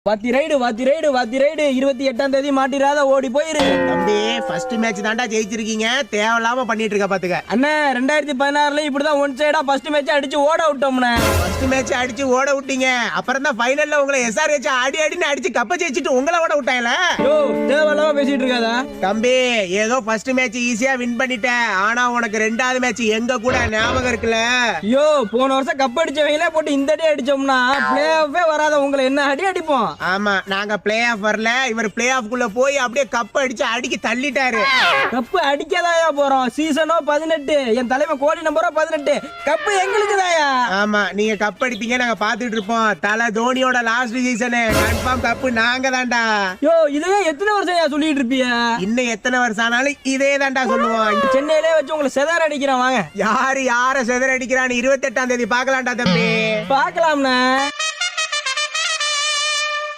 வாத்தி ride 28ஆம் தேதி மாட்டிராத ஓடி போயிரு தம்பி. ஃபர்ஸ்ட் மேட்ச் தான்டா ஜெயிச்சிருக்கீங்க, தேவையில்லாம பண்ணிட்டு இருக்க பாத்துக்க. அண்ணா 2016ல இப்படிதான் ஒன் சைடா ஃபர்ஸ்ட் மேட்ச் அடிச்சு ஓட விட்டோம்ண்ணே. ஃபர்ஸ்ட் மேட்ச் அடிச்சு ஓட விட்டீங்க, அப்புறம் தான் ஃபைனல்ல உங்களை எஸ்ஆர்ஹெச் அடின்னு அடிச்சு கப்ப ஜெயிச்சிட்டு உங்களை ஓட விட்டாங்களே. யோ தேவையில்லாம பேசிட்டு இருக்காதா தம்பி. ஏதோ ஃபர்ஸ்ட் மேட்ச் ஈஸியா வின் பண்ணிட்டேன், ஆனா உனக்கு ரெண்டாவது மேட்ச் எங்க கூட ஞாபகம் இருக்குல்ல? யோ போன வருஷம் கப் அடிச்சவங்களே போட்டு இந்த அடி அடிச்சோம்னா பிளே ஆஃபே வராத உங்களை என்ன அடி அடிப்போம். ஆமா, நாங்க பிளே ஆஃப் வரல, இவர் பிளே ஆஃப் குள்ள போய் அப்படியே கப் அடிச்சு அடிக்கி தள்ளிட்டாரு. கப்பு அடிக்கதாயா போறோம். சீசனோ 18, என் தலைமை கோடி நம்பரோ 18, கப்பு எங்களுக்கு தாயா. ஆமா, நீங்க கப் அடிப்பீங்க, நாங்க பாத்துட்டு இருப்போம். தல தோனியோட லாஸ்ட் சீசனு கன்ஃபார்ம் கப்பு நாங்க தான்டா. யோ இதே எத்தனை வருஷம் சொல்லிட்டு இருப்பிய? இன்னும் எத்தனை வருஷம் ஆனாலும் இதே தான்டா சொல்லுவோம். சென்னையிலே வச்சு உங்களை செதார அடிக்கிறேன் வாங்க. யாரு யார செதற அடிக்கிறான்னு 28ஆம் தேதி பாக்கலாம்டா தம்பி. பாக்கலாம்ண்ணா.